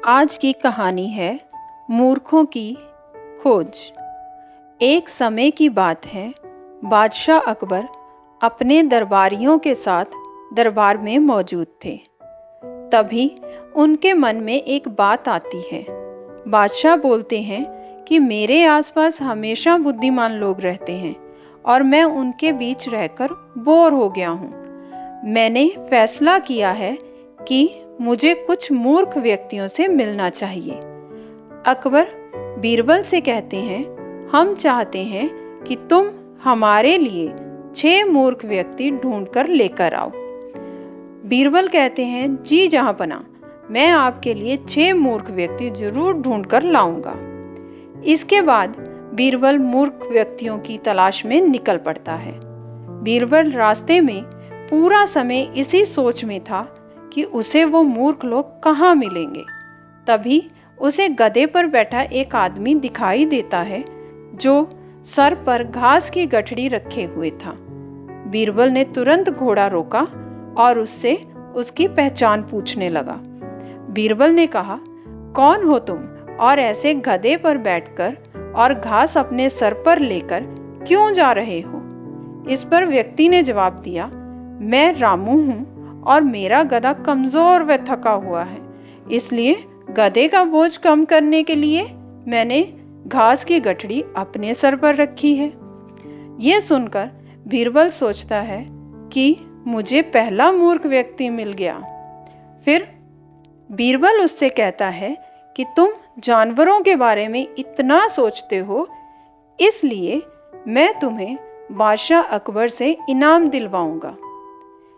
आज की कहानी है मूर्खों की खोज। एक समय की बात है, बादशाह अकबर अपने दरबारियों के साथ दरबार में मौजूद थे। तभी उनके मन में एक बात आती है। बादशाह बोलते हैं कि मेरे आसपास हमेशा बुद्धिमान लोग रहते हैं और मैं उनके बीच रहकर बोर हो गया हूँ। मैंने फैसला किया है कि मुझे कुछ मूर्ख व्यक्तियों से मिलना चाहिए। अकबर बीरबल से कहते हैं, हम चाहते हैं कि तुम हमारे लिए 6 मूर्ख व्यक्ति ढूंढकर लेकर आओ। बीरबल कहते हैं, जी जहांपना, मैं आपके लिए 6 मूर्ख व्यक्ति जरूर ढूंढकर लाऊंगा। इसके बाद बीरबल मूर्ख व्यक्तियों की तलाश में निकल पड़ता है। बीरबल रास्ते में पूरा समय इसी सोच में था कि उसे वो मूर्ख लोग कहाँ मिलेंगे। तभी उसे गधे पर बैठा एक आदमी दिखाई देता है जो सर पर घास की गठड़ी रखे हुए था। बीरबल ने तुरंत घोड़ा रोका और उससे उसकी पहचान पूछने लगा। बीरबल ने कहा, कौन हो तुम और ऐसे गधे पर बैठकर और घास अपने सर पर लेकर क्यों जा रहे हो? इस पर व्यक्ति ने जवाब दिया, मैं रामू हूँ और मेरा गधा कमजोर व थका हुआ है, इसलिए गधे का बोझ कम करने के लिए मैंने घास की गठड़ी अपने सर पर रखी है। यह सुनकर बीरबल सोचता है कि मुझे पहला मूर्ख व्यक्ति मिल गया। फिर बीरबल उससे कहता है कि तुम जानवरों के बारे में इतना सोचते हो, इसलिए मैं तुम्हें बादशाह अकबर से इनाम दिलवाऊंगा।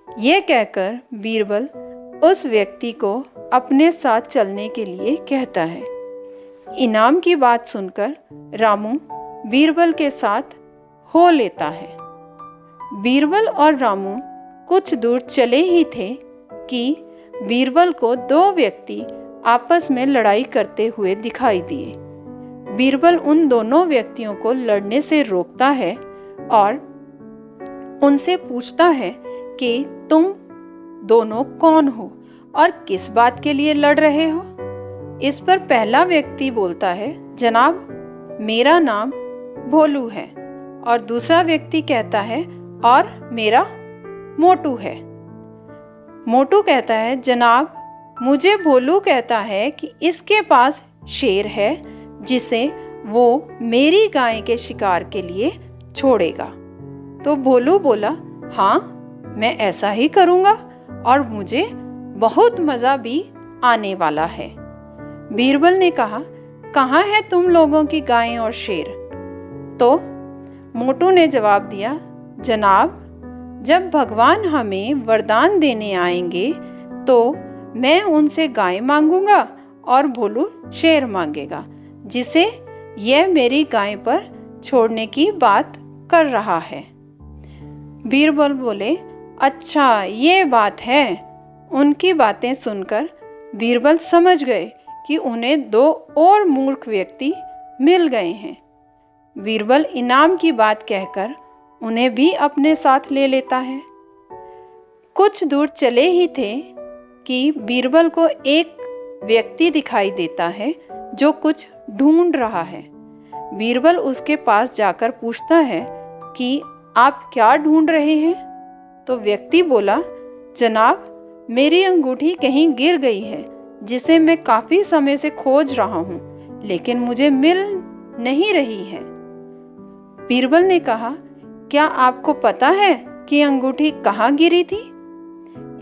यह कहकर बीरबल उस व्यक्ति को अपने साथ चलने के लिए कहता है। इनाम की बात सुनकर रामू बीरबल के साथ हो लेता है। बीरबल और रामू कुछ दूर चले ही थे कि बीरबल को 2 व्यक्ति आपस में लड़ाई करते हुए दिखाई दिए। बीरबल उन दोनों व्यक्तियों को लड़ने से रोकता है और उनसे पूछता है कि तुम दोनों कौन हो और किस बात के लिए लड़ रहे हो? इस पर पहला व्यक्ति बोलता है, जनाब मेरा नाम भोलू है। और दूसरा व्यक्ति कहता है, और मेरा मोटू है। मोटू कहता है, जनाब मुझे भोलू कहता है कि इसके पास शेर है जिसे वो मेरी गाय के शिकार के लिए छोड़ेगा। तो भोलू बोला, हाँ मैं ऐसा ही करूँगा और मुझे बहुत मज़ा भी आने वाला है। बीरबल ने कहा, कहाँ है तुम लोगों की गायें और शेर? तो मोटू ने जवाब दिया, जनाब जब भगवान हमें वरदान देने आएंगे तो मैं उनसे गाय मांगूंगा और भोलू शेर मांगेगा, जिसे यह मेरी गाय पर छोड़ने की बात कर रहा है। बीरबल बोले, अच्छा ये बात है। उनकी बातें सुनकर बीरबल समझ गए कि उन्हें 2 और मूर्ख व्यक्ति मिल गए हैं। बीरबल इनाम की बात कहकर उन्हें भी अपने साथ ले लेता है। कुछ दूर चले ही थे कि बीरबल को एक व्यक्ति दिखाई देता है जो कुछ ढूंढ रहा है। बीरबल उसके पास जाकर पूछता है कि आप क्या ढूंढ रहे हैं? तो व्यक्ति बोला, जनाब मेरी अंगूठी कहीं गिर गई है जिसे मैं काफी समय से खोज रहा हूँ, लेकिन मुझे मिल नहीं रही है। बीरबल ने कहा, क्या आपको पता है कि अंगूठी कहाँ गिरी थी?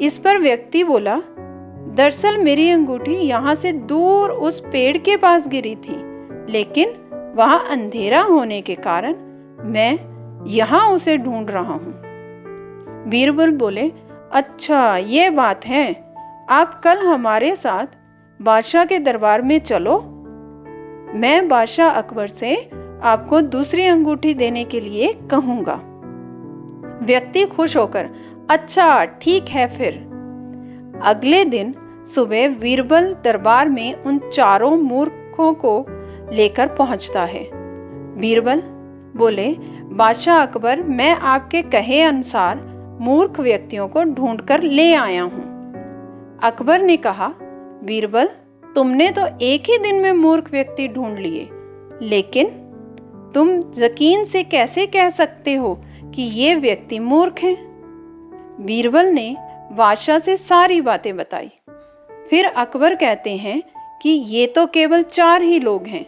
इस पर व्यक्ति बोला, दरअसल मेरी अंगूठी यहाँ से दूर उस पेड़ के पास गिरी थी, लेकिन वहाँ अंधेरा होने के कारण मैं यहाँ उसे ढूंढ रहा हूँ। बीरबल बोले, अच्छा ये बात है, आप कल हमारे साथ बादशाह के दरबार में चलो। मैं बादशाह अकबर से आपको दूसरी अंगूठी देने के लिए कहूँगा। व्यक्ति खुश होकर, अच्छा ठीक है फिर। अगले दिन सुबह बीरबल दरबार में उन 4 मूर्खों को लेकर पहुँचता है। बीरबल बोले, बादशाह अकबर मैं आपके कहे अनुसार मूर्ख व्यक्तियों को ढूंढकर ले आया हूँ। अकबर ने कहा, बीरबल तुमने तो एक ही दिन में मूर्ख व्यक्ति ढूंढ लिए, लेकिन तुम यकीन से कैसे कह सकते हो कि ये व्यक्ति मूर्ख हैं? बीरबल ने बादशाह से सारी बातें बताई। फिर अकबर कहते हैं कि ये तो केवल 4 ही लोग हैं,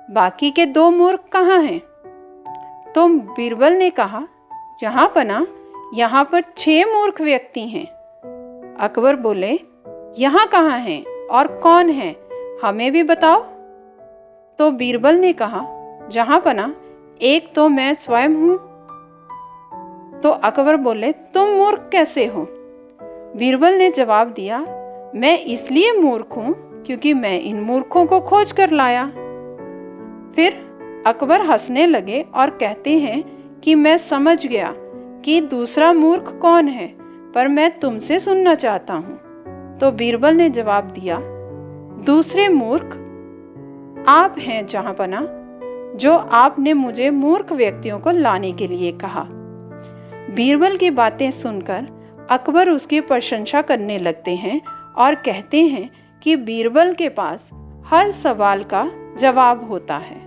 बाकी के 2 मूर्ख कहाँ हैं? तो बीरबल ने कहा, जहां पना यहाँ पर 6 मूर्ख व्यक्ति हैं। अकबर बोले, यहाँ कहाँ हैं और कौन है, हमें भी बताओ। तो बीरबल ने कहा, जहां पना एक तो मैं स्वयं हूं। तो अकबर बोले, तुम मूर्ख कैसे हो? बीरबल ने जवाब दिया, मैं इसलिए मूर्ख हूं क्योंकि मैं इन मूर्खों को खोज कर लाया। फिर अकबर हंसने लगे और कहते हैं कि मैं समझ गया कि दूसरा मूर्ख कौन है, पर मैं तुमसे सुनना चाहता हूं। तो बीरबल ने जवाब दिया, दूसरे मूर्ख आप हैं जहांपना, जो आपने मुझे मूर्ख व्यक्तियों को लाने के लिए कहा। बीरबल की बातें सुनकर अकबर उसकी प्रशंसा करने लगते हैं और कहते हैं कि बीरबल के पास हर सवाल का जवाब होता है।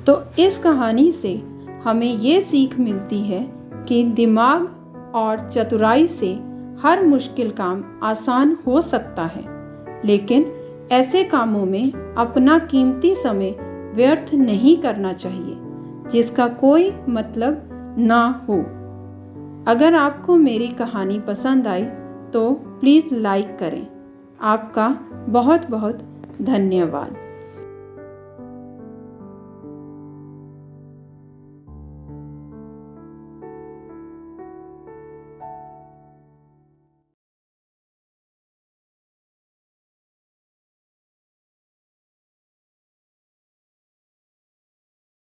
तो इस कहानी से हमें ये सीख मिलती है कि दिमाग और चतुराई से हर मुश्किल काम आसान हो सकता है, लेकिन ऐसे कामों में अपना कीमती समय व्यर्थ नहीं करना चाहिए जिसका कोई मतलब ना हो। अगर आपको मेरी कहानी पसंद आई तो प्लीज़ लाइक करें। आपका बहुत बहुत धन्यवाद।